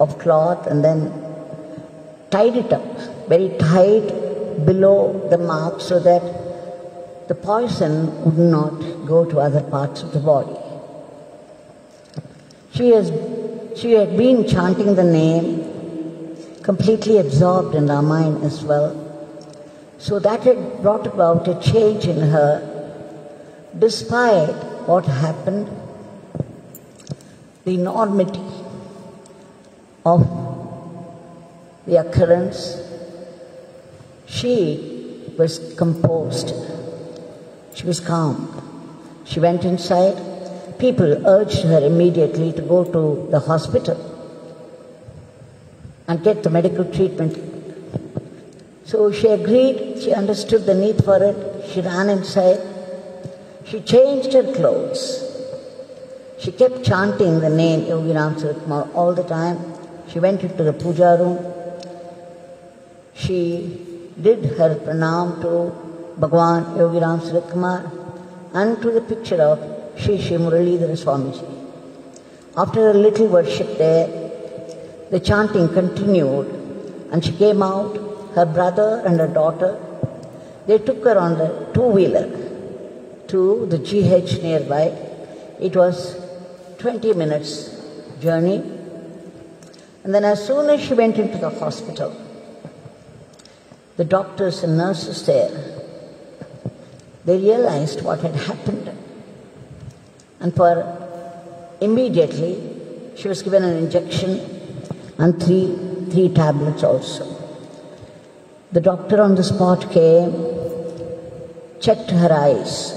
of cloth and then tied it up very tight below the mark so that the poison would not go to other parts of the body. She had been chanting the name, completely absorbed in Ramayana as well. So that had brought about a change in her. Despite what happened, the enormity of the occurrence, she was composed. She was calm. She went inside. People urged her immediately to go to the hospital and get the medical treatment. So she agreed. She understood the need for it. She ran inside. She changed her clothes. She kept chanting the name Yogi Ram Surat Kumar all the time. She went into the puja room. She did her pranam to Bhagwan Yogi Ram Surat Kumar and to the picture of Shri Shri Muralidhara Swamiji. After a little worship there, the chanting continued and she came out. Her brother and her daughter, they took her on the two-wheeler to the GH nearby. It was 20 minutes journey. And then as soon as she went into the hospital, the doctors and nurses there, they realized what had happened. And immediately, she was given an injection and three tablets also. The doctor on the spot came, checked her eyes.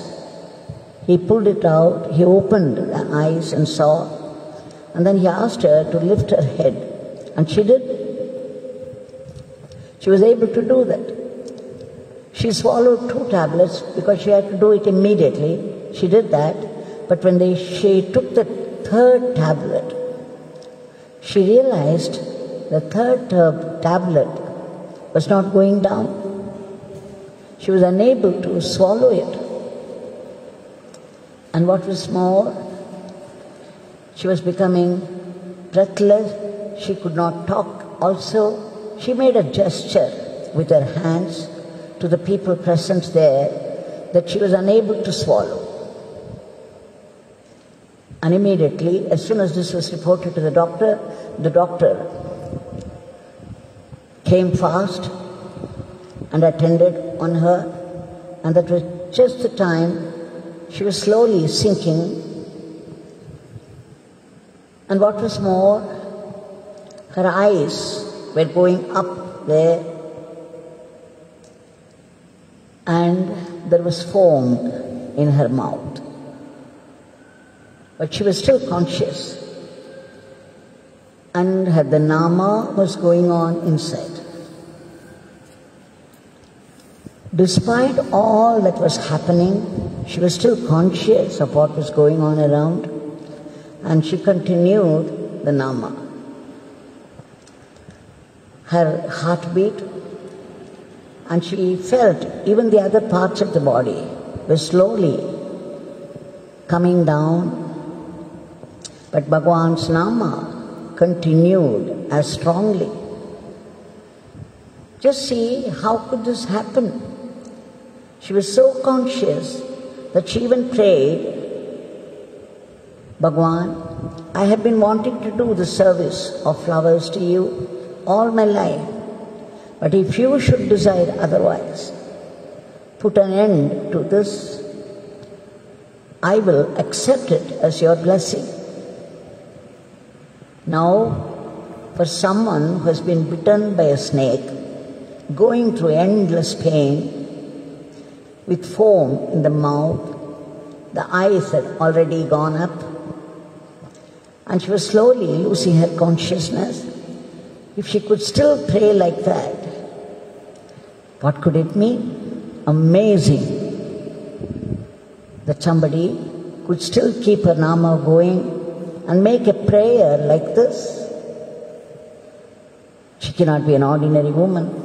He pulled it out, he opened the eyes and saw, and then he asked her to lift her head. And she did. She was able to do that. She swallowed 2 tablets because she had to do it immediately. She did that. But when she took the 3rd tablet, she realized the 3rd tablet was not going down. She was unable to swallow it. And what was more, she was becoming breathless. She could not talk. Also, she made a gesture with her hands to the people present there that she was unable to swallow. And immediately, as soon as this was reported to the doctor came fast and attended on her, and that was just the time she was slowly sinking. And what was more, her eyes were going up there, and there was foam in her mouth. But she was still conscious, and the nama was going on inside. Despite all that was happening, she was still conscious of what was going on around, and she continued the nama. Her heartbeat, and she felt even the other parts of the body were slowly coming down, but Bhagwan's nama continued as strongly. Just see, how could this happen? She was so conscious that she even prayed, Bhagwan, I have been wanting to do the service of flowers to you all my life, but if you should decide otherwise, put an end to this, I will accept it as your blessing. Now, for someone who has been bitten by a snake, going through endless pain, with foam in the mouth, the eyes had already gone up, and she was slowly losing her consciousness. If she could still pray like that, what could it mean? Amazing that somebody could still keep her nama going and make a prayer like this. She cannot be an ordinary woman.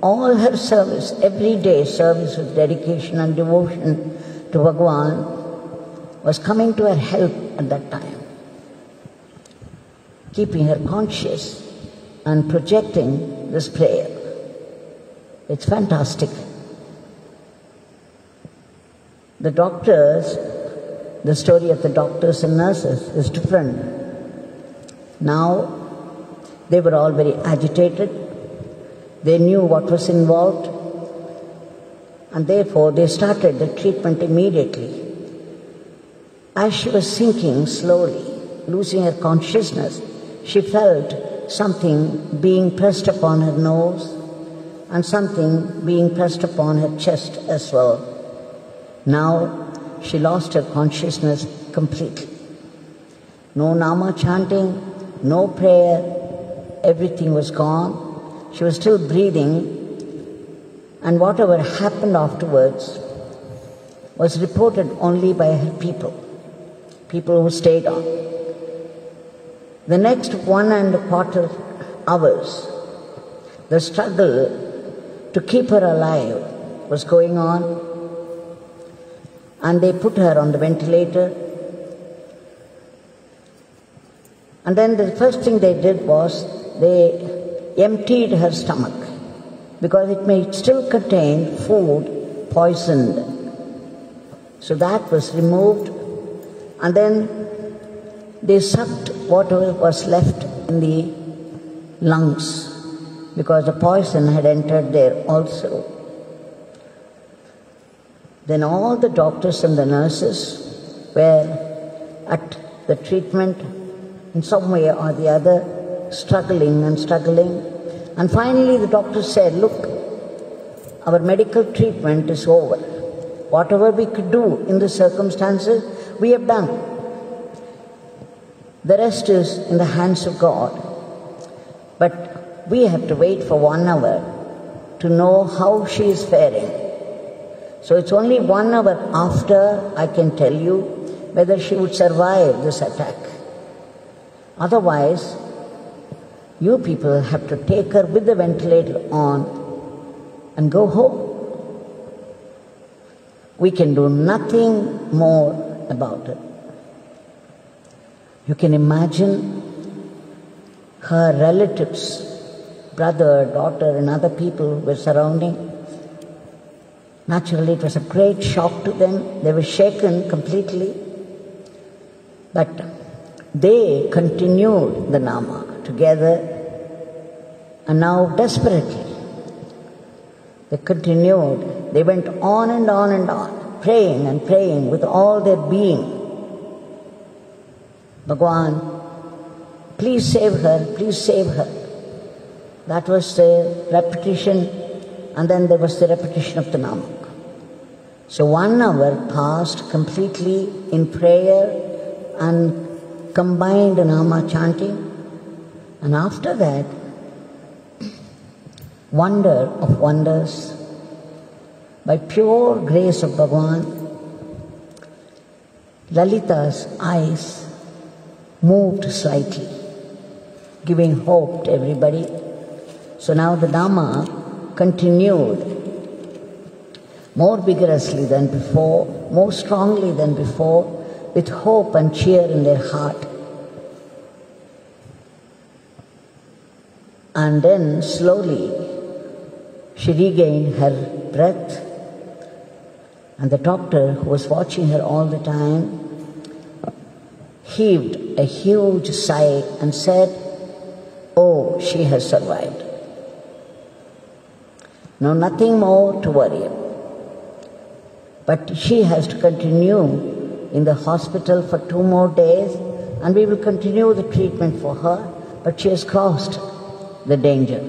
All her service, every day service with dedication and devotion to Bhagwan was coming to her help at that time. keeping her conscious and projecting this prayer. It's fantastic. The doctors, the story of the doctors and nurses is different. Now, they were all very agitated. They knew what was involved, and therefore they started the treatment immediately. As she was sinking slowly, losing her consciousness, she felt something being pressed upon her nose and something being pressed upon her chest as well. Now she lost her consciousness completely. No nama chanting, no prayer, everything was gone. She was still breathing, and whatever happened afterwards was reported only by her people who stayed on. The next 1.25 hours, the struggle to keep her alive was going on, and they put her on the ventilator. And then the first thing they did was they emptied her stomach, because it may still contain food poisoned. So that was removed, and then they sucked whatever was left in the lungs, because the poison had entered there also. Then all the doctors and the nurses were at the treatment in some way or the other, struggling and struggling. And finally the doctor said, look, our medical treatment is over. Whatever we could do in the circumstances, we have done. The rest is in the hands of God. But we have to wait for 1 hour to know how she is faring. So it's only 1 hour after I can tell you whether she would survive this attack. Otherwise, you people have to take her with the ventilator on and go home. We can do nothing more about it. You can imagine her relatives, brother, daughter, and other people were surrounding. Naturally, it was a great shock to them. They were shaken completely. But they continued the Nama together, and now desperately they continued. They went on and on and on, praying and praying with all their being. Bhagwan, please save her, please save her. That was the repetition, and then there was the repetition of the Nama. So 1 hour passed completely in prayer and combined Nama chanting, and after that, wonder of wonders, by pure grace of Bhagwan, Lalita's eyes moved slightly, giving hope to everybody. So now the Nama continued more vigorously than before, more strongly than before, with hope and cheer in their heart. And then slowly she regained her breath, and the doctor, who was watching her all the time, heaved a huge sigh and said, "Oh, she has survived. No, nothing more to worry about. But she has to continue in the hospital for 2 more days, and we will continue the treatment for her, but she has crossed the danger."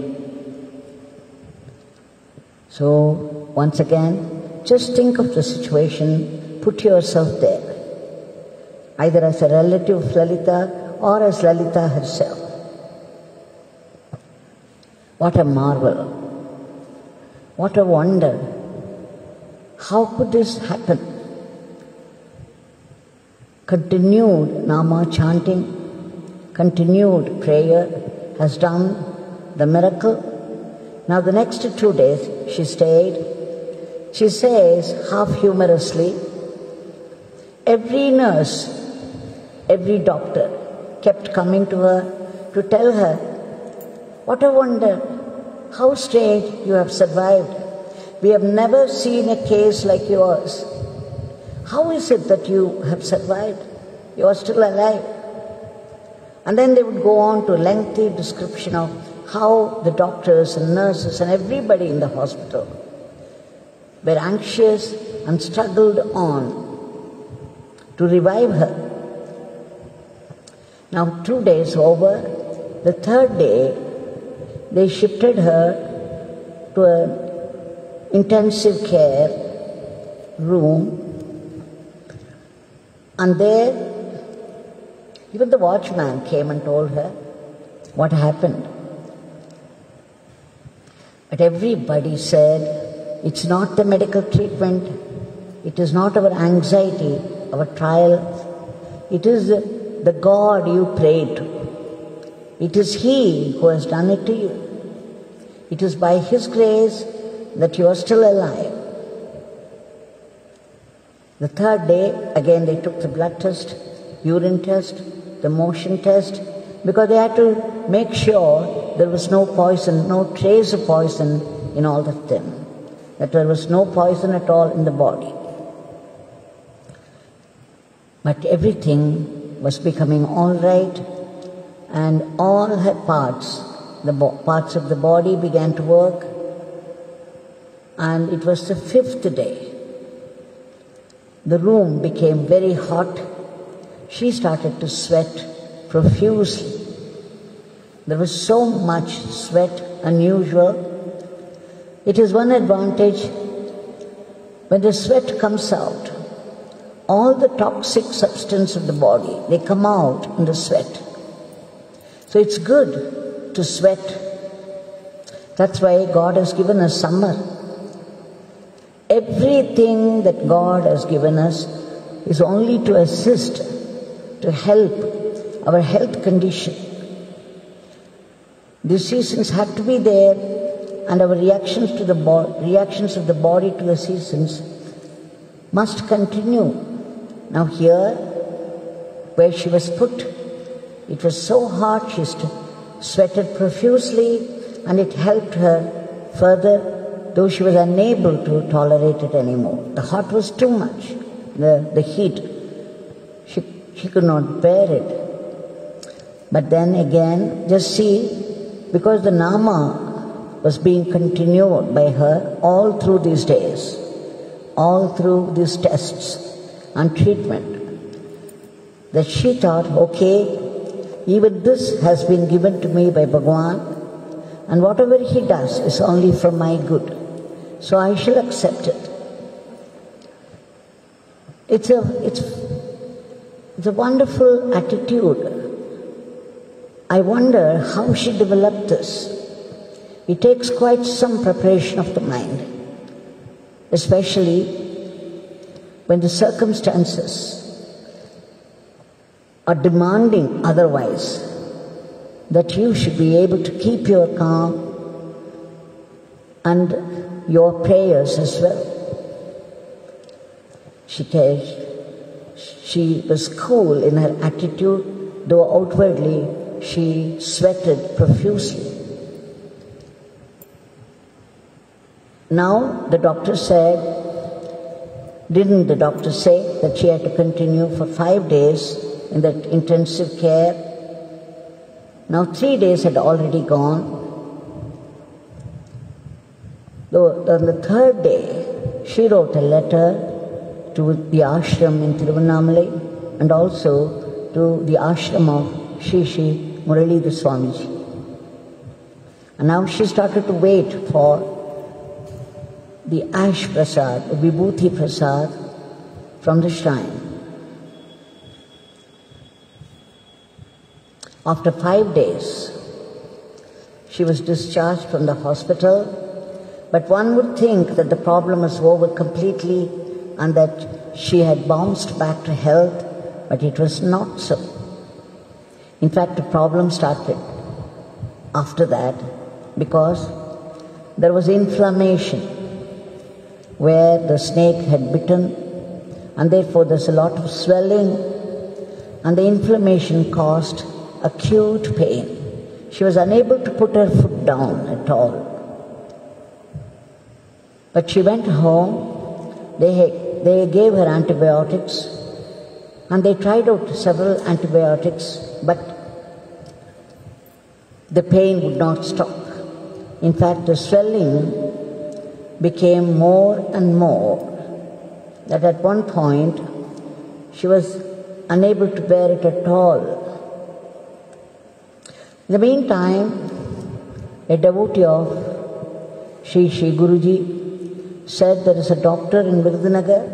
So, once again, just think of the situation, put yourself there, either as a relative of Lalita or as Lalita herself. What a marvel! What a wonder! How could this happen? Continued Nama chanting, continued prayer has done the miracle. Now the next 2 days she stayed. She says, half humorously, every nurse, every doctor kept coming to her to tell her, "What a wonder! How strange you have survived. We have never seen a case like yours. How is it that you have survived? You are still alive." And then they would go on to a lengthy description of how the doctors and nurses and everybody in the hospital were anxious and struggled on to revive her. Now 2 days over, the third day, they shifted her to an intensive care room, and there even the watchman came and told her what happened. But everybody said, "It's not the medical treatment, it is not our anxiety, our trial, it is the God you pray to. It is He who has done it to you. It is by His grace that you are still alive." The third day, again they took the blood test, urine test, the motion test, because they had to make sure there was no poison, no trace of poison in all of them, that there was no poison at all in the body. But everything was becoming all right, and all her parts, parts of the body began to work, and it was the fifth day. The room became very hot. She started to sweat profusely. There was so much sweat, unusual. It is one advantage when the sweat comes out, all the toxic substance of the body, they come out in the sweat. So it's good to sweat. That's why God has given us summer. Everything that God has given us is only to assist, to help our health condition. These seasons have to be there, and our reactions of the body to the seasons must continue. Now here, where she was put, it was so hot, she sweated profusely, and it helped her further, though she was unable to tolerate it anymore. The hot was too much, the heat. She could not bear it. But then again, just see, because the Nama was being continued by her all through these days, all through these tests and treatment, that she thought, okay, even this has been given to me by Bhagavan, and whatever He does is only for my good. So I shall accept it. It's a wonderful attitude. I wonder how she developed this. It takes quite some preparation of the mind, especially when the circumstances are demanding otherwise, that you should be able to keep your calm and your prayers as well. She was cool in her attitude, though outwardly she sweated profusely. Now the doctor said, didn't the doctor say that she had to continue for 5 days in that intensive care? Now 3 days had already gone. Though on the third day, she wrote a letter to the ashram in Tiruvannamalai and also to the ashram of Shri Muralidhara Swamiji. And now she started to wait for the ash prasad, the vibhuti prasad from the shrine. After 5 days, she was discharged from the hospital, but one would think that the problem was over completely and that she had bounced back to health, but it was not so. In fact, the problem started after that because there was inflammation where the snake had bitten, and therefore there's a lot of swelling, and the inflammation caused acute pain. She was unable to put her foot down at all. But she went home, they gave her antibiotics, and they tried out several antibiotics, but the pain would not stop. In fact, the swelling became more and more, that at one point she was unable to bear it at all. In the meantime, a devotee of Sri Guruji said, there is a doctor in Virudhunagar,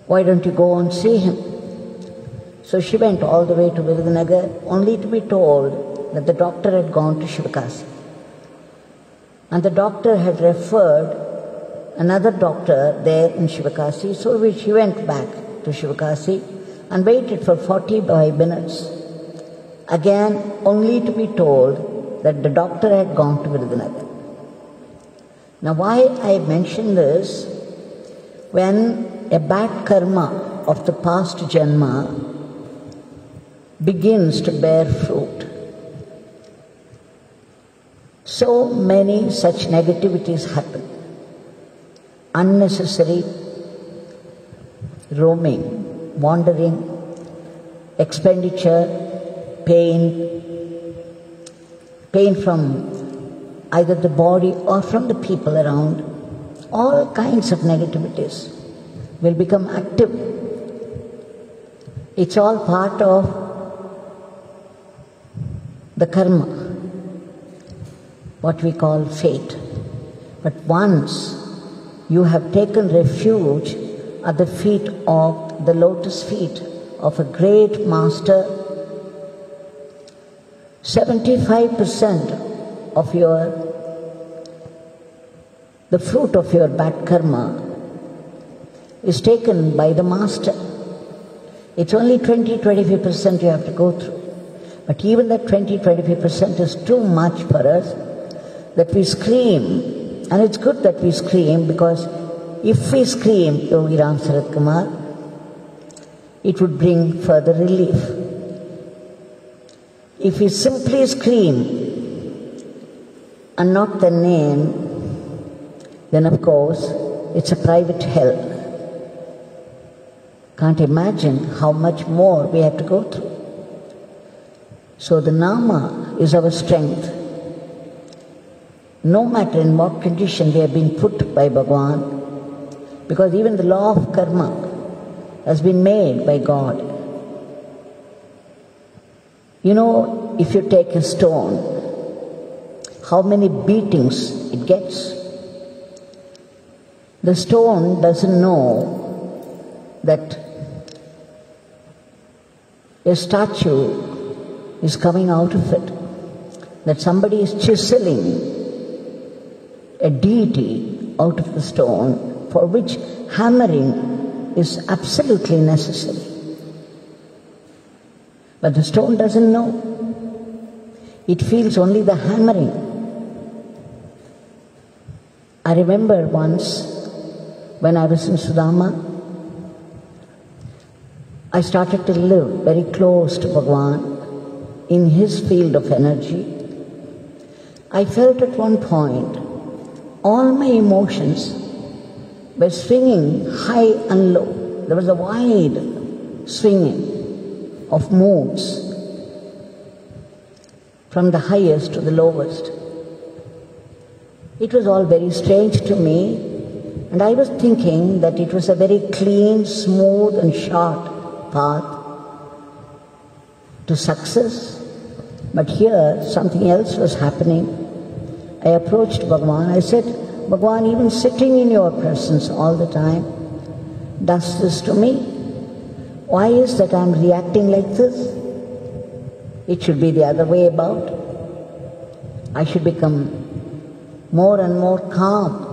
why don't you go and see him? So she went all the way to Virudhunagar, only to be told that the doctor had gone to Shivakasi. And the doctor had referred another doctor there in Shivakasi, so she went back to Shivakasi and waited for 45 minutes, again only to be told that the doctor had gone to Virudhunagar. Now why I mention this, when a bad karma of the past janma begins to bear fruit, so many such negativities happen. Unnecessary roaming, wandering, expenditure, pain from either the body or from the people around, all kinds of negativities will become active. It's all part of the karma, what we call fate. But once you have taken refuge at the feet of the lotus feet of a great master, 75% of the fruit of your bad karma is taken by the master. It's only 20-25% you have to go through. But even that 20-25% is too much for us, that we scream. And it's good that we scream, because if we scream, Yogi Ram Sarat Kumar, it would bring further relief. If we simply scream and not the name, then of course it's a private hell. Can't imagine how much more we have to go through. So the Nama is our strength. No matter in what condition we have been put by Bhagavan, because even the law of karma has been made by God. You know, if you take a stone, how many beatings it gets? The stone doesn't know that a statue is coming out of it, that somebody is chiseling a deity out of the stone, for which hammering is absolutely necessary. But the stone doesn't know. It feels only the hammering. I remember once when I was in Sudama, I started to live very close to Bhagavan in his field of energy. I felt at one point all my emotions were swinging high and low. There was a wide swinging of moods from the highest to the lowest. It was all very strange to me, and I was thinking that it was a very clean, smooth and short path to success. But here something else was happening. I approached Bhagavan. I said, Bhagavan, even sitting in your presence all the time does this to me. Why is that I'm reacting like this? It should be the other way about. I should become more and more calm.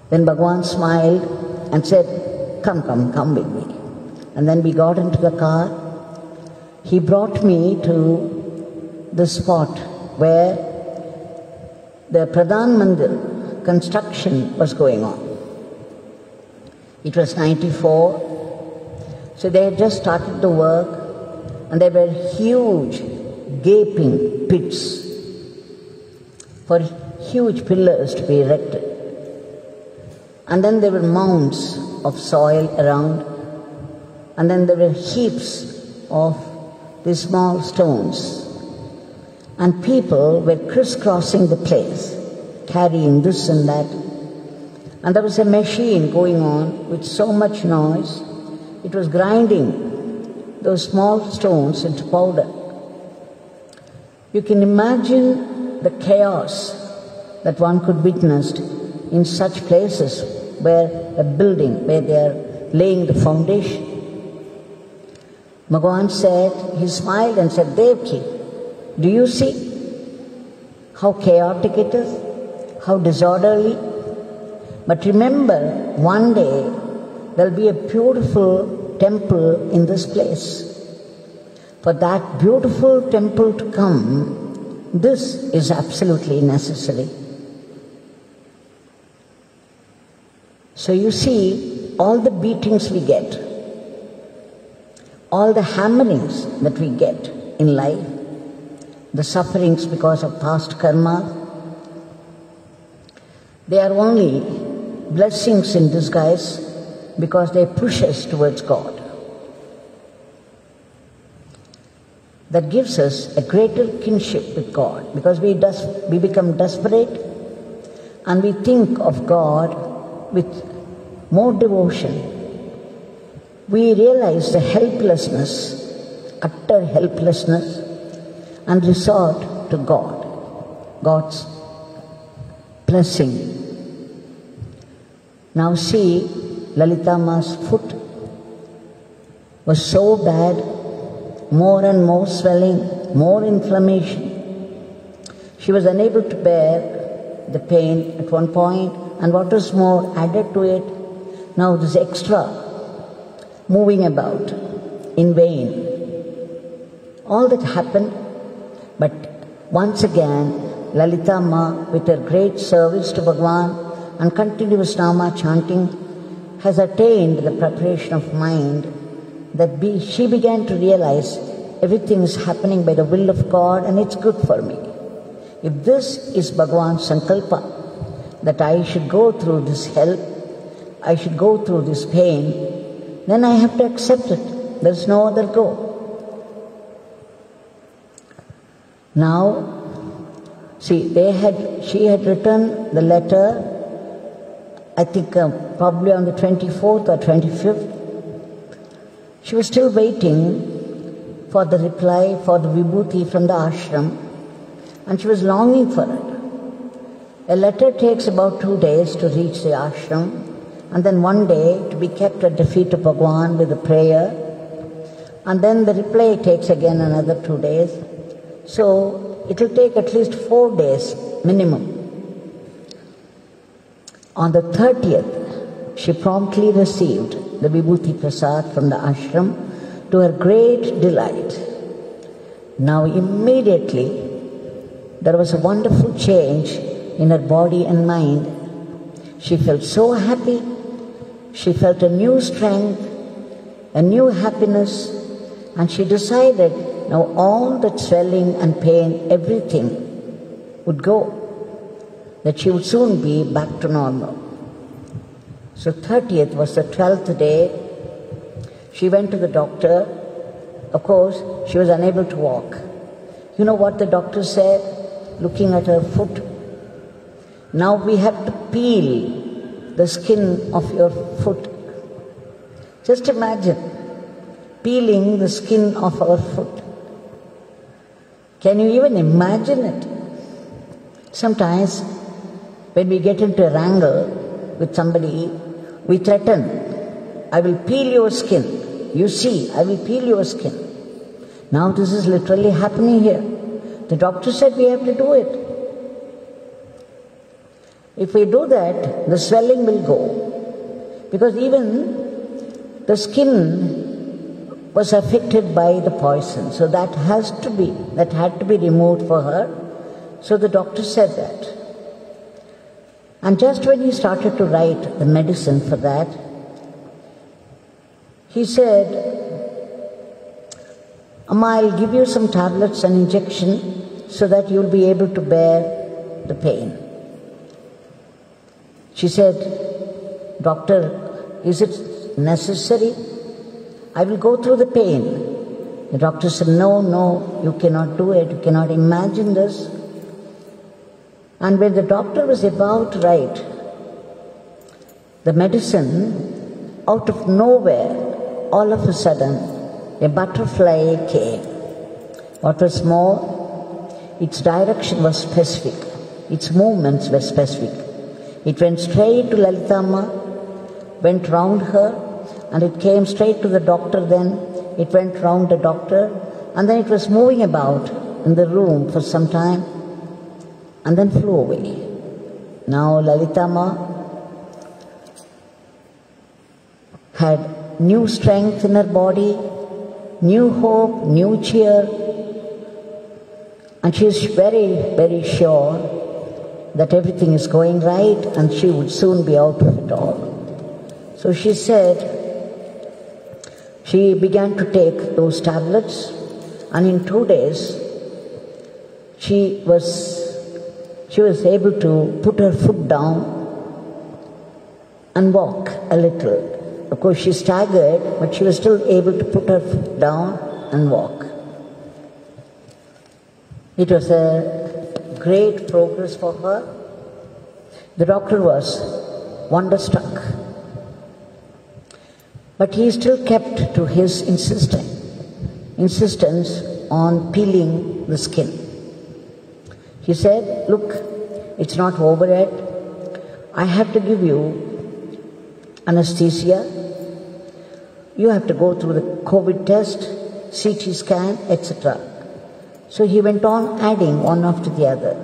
Then Bhagavan smiled and said, come with me. And then we got into the car. He brought me to the spot where the Pradhan Mandir construction was going on. It was 94, so they had just started the work, and there were huge gaping pits for huge pillars to be erected. And then there were mounds of soil around, and then there were heaps of these small stones. And people were crisscrossing the place, carrying this and that. And there was a machine going on with so much noise, it was grinding those small stones into powder. You can imagine the chaos that one could witness in such places where a building, where they are laying the foundation. Bhagavan said, he smiled and said, Devaki, do you see how chaotic it is, how disorderly? But remember, one day there will be a beautiful temple in this place. For that beautiful temple to come, this is absolutely necessary. So you see, all the beatings we get, all the hammerings that we get in life, the sufferings because of past karma, they are only blessings in disguise because they push us towards God. That gives us a greater kinship with God, because we become desperate and we think of God with more devotion. We realize the helplessness, utter helplessness, and resort to God, God's blessing. Now see, Lalita Amma's foot was so bad, more and more swelling, more inflammation. She was unable to bear the pain at one point, and what was more, added to it, now this extra moving about in vain. All that happened, but once again, Lalita Amma, with her great service to Bhagavan and continuous Nama chanting, has attained the preparation of mind that she began to realize everything is happening by the will of God and it's good for me. If this is Bhagavan's sankalpa, that I should go through this hell, I should go through this pain, then I have to accept it. There's no other go. Now, see, she had written the letter, I think probably on the 24th or 25th. She was still waiting for the reply, for the vibhuti from the ashram, and she was longing for it. A letter takes about 2 days to reach the ashram, and then 1 day to be kept at the feet of Bhagavan with a prayer, and then the reply takes again another 2 days. So it will take at least 4 days minimum. On the 30th, she promptly received the Vibhuti Prasad from the ashram, to her great delight. Now immediately there was a wonderful change in her body and mind. She felt so happy. She felt a new strength, a new happiness, and she decided now all that swelling and pain, everything would go, that she would soon be back to normal. So 30th was the 12th day. She went to the doctor. Of course, she was unable to walk. You know what the doctor said, looking at her foot? Now we have to peel the skin of your foot. Just imagine, peeling the skin of our foot. Can you even imagine it? Sometimes when we get into a wrangle with somebody, we threaten, I will peel your skin. You see, I will peel your skin. Now this is literally happening here. The doctor said we have to do it. If we do that, the swelling will go. Because even the skin was affected by the poison. So that had to be removed for her. So the doctor said that. And just when he started to write the medicine for that, he said, Amma, I'll give you some tablets and injection so that you'll be able to bear the pain. She said, Doctor, is it necessary? I will go through the pain. The doctor said, no, you cannot do it. You cannot imagine this. And when the doctor was about to write the medicine, out of nowhere, all of a sudden, a butterfly came. What was more, its direction was specific. Its movements were specific. It went straight to Lalitamma, went round her, and it came straight to the doctor then. It went round the doctor, and then it was moving about in the room for some time, and then flew away. Now Lalitamma had new strength in her body, new hope, new cheer, and she is very, very sure that everything is going right and she would soon be out of it all. So she said, she began to take those tablets, and in 2 days she was able to put her foot down and walk a little. Of course, she staggered, but she was still able to put her foot down and walk. It was a great progress for her. The doctor was wonderstruck, but he still kept to his insistence on peeling the skin. He said, look, it's not over yet. I have to give you anesthesia. You have to go through the COVID test, CT scan, etc. So he went on adding one after the other.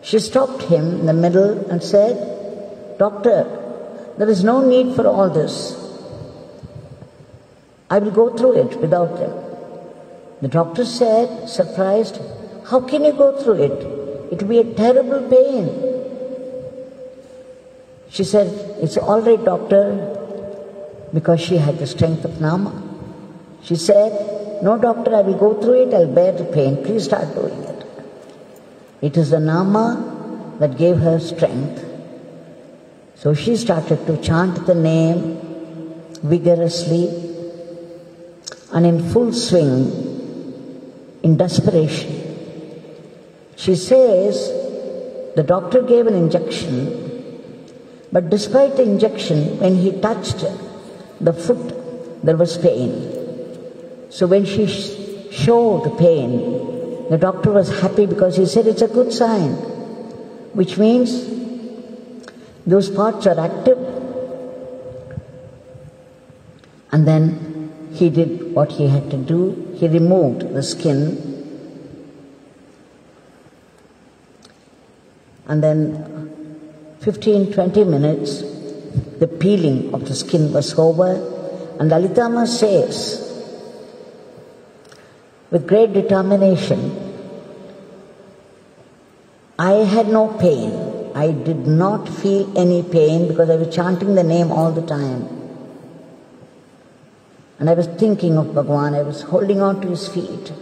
She stopped him in the middle and said, Doctor, there is no need for all this. I will go through it without them. The doctor said, surprised, how can you go through it? It will be a terrible pain. She said, it's all right, doctor, because she had the strength of Nama. She said, no, doctor, I will go through it, I'll bear the pain. Please start doing it. It is the Nama that gave her strength. So she started to chant the name vigorously and in full swing, in desperation. She says, the doctor gave an injection, but despite the injection, when he touched the foot, there was pain. So when she showed pain, the doctor was happy because he said it's a good sign, which means those parts are active. And then he did what he had to do. He removed the skin, and then 15-20 minutes, the peeling of the skin was over, and Lalitamma says, with great determination, I had no pain. I did not feel any pain because I was chanting the name all the time. And I was thinking of Bhagavan, I was holding on to his feet,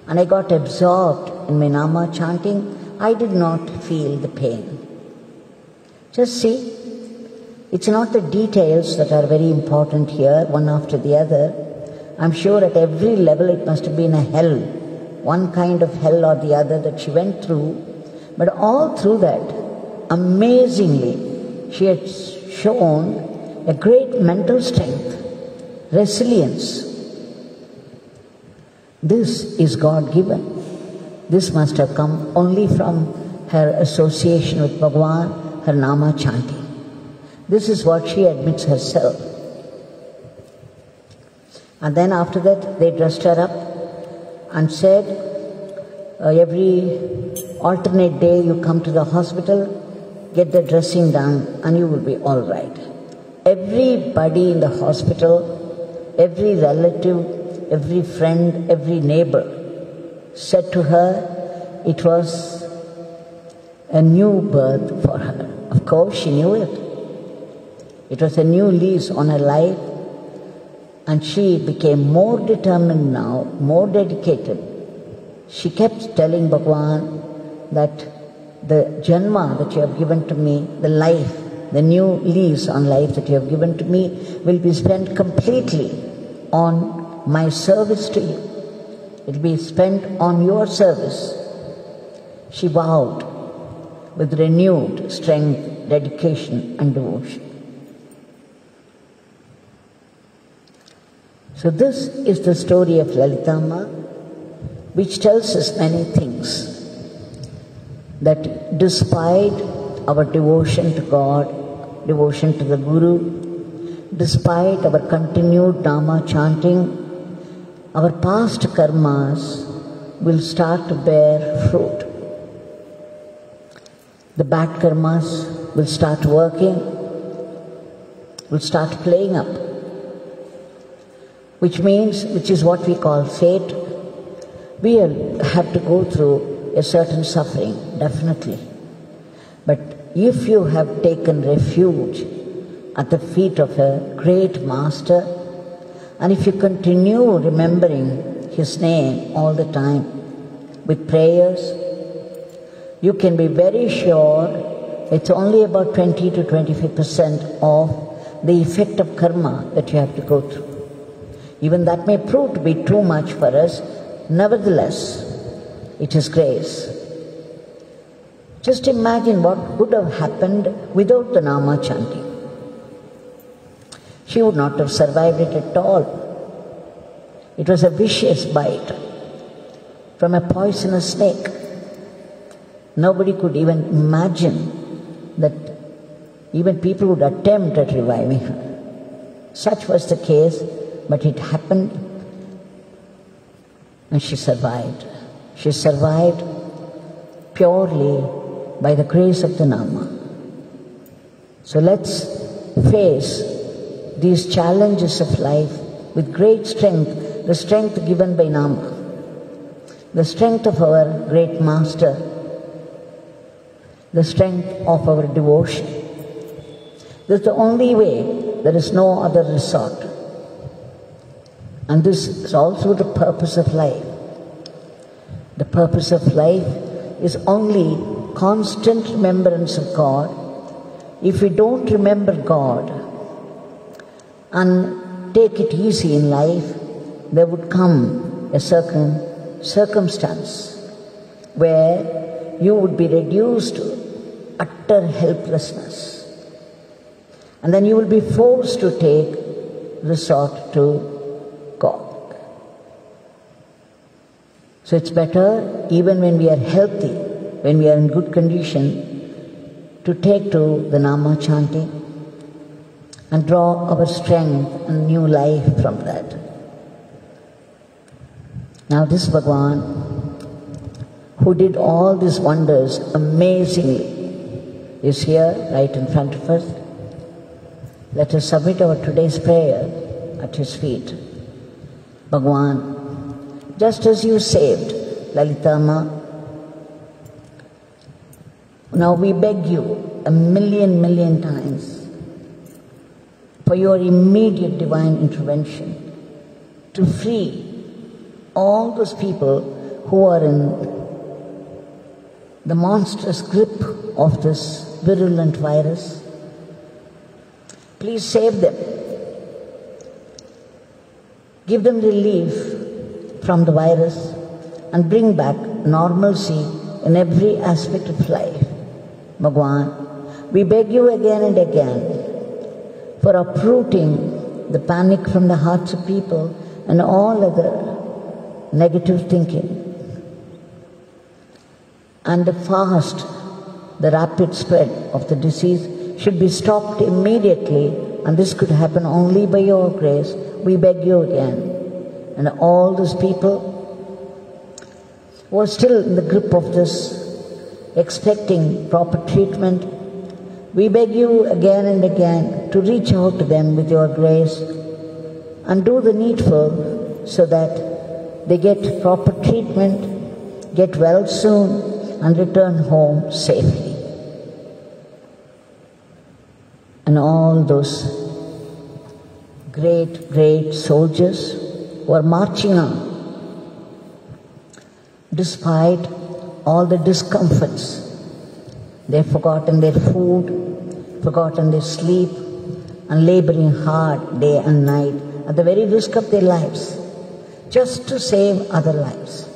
and I got absorbed in my Nama chanting. I did not feel the pain. Just see, it's not the details that are very important here, one after the other. I'm sure at every level it must have been a hell, one kind of hell or the other that she went through. But all through that, amazingly, she had shown a great mental strength, resilience. This is God-given. This must have come only from her association with Bhagavan, her Nama chanting. This is what she admits herself. And then after that, they dressed her up and said, every alternate day you come to the hospital, get the dressing done, and you will be all right. Everybody in the hospital, every relative, every friend, every neighbor said to her it was a new birth for her. Of course, she knew it. It was a new lease on her life. And she became more determined now, more dedicated. She kept telling Bhagavan that the janma that you have given to me, the life, the new lease on life that you have given to me will be spent completely on my service to you. It will be spent on your service. She vowed with renewed strength, dedication and devotion. So this is the story of Lalitama, which tells us many things. That despite our devotion to God, devotion to the Guru, despite our continued Nama chanting, our past karmas will start to bear fruit. The bad karmas will start working, will start playing up, which is what we call fate. We have to go through a certain suffering, definitely. But if you have taken refuge at the feet of a great master, and if you continue remembering his name all the time with prayers, you can be very sure it's only about 20 to 25% of the effect of karma that you have to go through. Even that may prove to be too much for us. Nevertheless, it is grace. Just imagine what would have happened without the Nama chanting. She would not have survived it at all. It was a vicious bite from a poisonous snake. Nobody could even imagine that even people would attempt at reviving her. Such was the case, but it happened and she survived. She survived purely by the grace of the Nama. So let's face these challenges of life with great strength, the strength given by Nama, the strength of our great master, the strength of our devotion. This is the only way. There is no other resort. And this is also the purpose of life. The purpose of life is only constant remembrance of God. If we don't remember God and take it easy in life, there would come a certain circumstance where you would be reduced to utter helplessness. And then you will be forced to take resort to God. So it's better, even when we are healthy, when we are in good condition, to take to the Nama chanting and draw our strength and new life from that. Now this Bhagavan, who did all these wonders amazingly, is here right in front of us. Let us submit our today's prayer at his feet. Bhagavan, just as you saved Lalitama, now we beg you a million times for your immediate divine intervention to free all those people who are in the monstrous grip of this virulent virus. Please save them. Give them relief from the virus and bring back normalcy in every aspect of life. Bhagavan, we beg you again and again for uprooting the panic from the hearts of people and all other negative thinking. And the rapid spread of the disease should be stopped immediately, and this could happen only by your grace. We beg you again. And all those people who are still in the grip of this, expecting proper treatment, we beg you again and again to reach out to them with your grace and do the needful so that they get proper treatment, get well soon, and return home safely. And all those great, great soldiers who are marching on despite all the discomforts. They've forgotten their food, forgotten their sleep, and laboring hard day and night at the very risk of their lives, just to save other lives.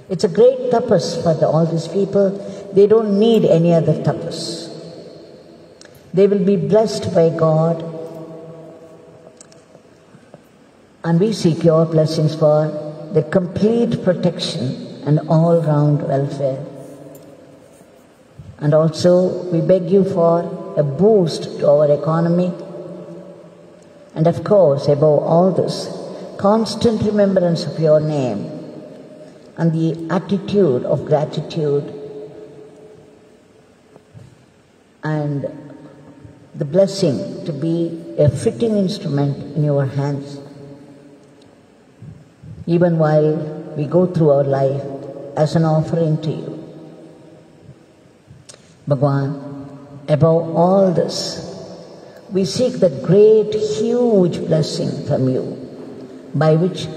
It's a great tapas for all these people. They don't need any other tapas. They will be blessed by God, and we seek your blessings for the complete protection and all-round welfare. And also, we beg you for a boost to our economy. And of course, above all this, constant remembrance of your name and the attitude of gratitude and the blessing to be a fitting instrument in your hands, even while we go through our life as an offering to you. Bhagwan, above all this, we seek that great, huge blessing from you, by which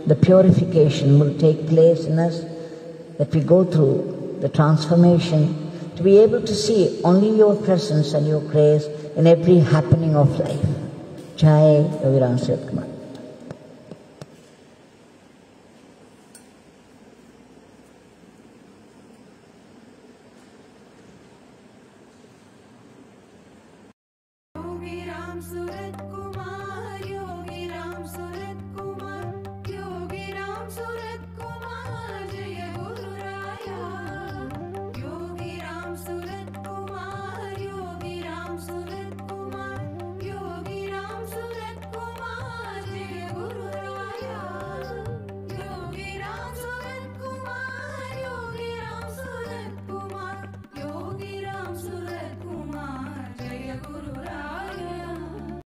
the purification will take place in us, that we go through the transformation to be able to see only your presence and your grace in every happening of life. Jai Raviram Sivakumar. Raviram Surat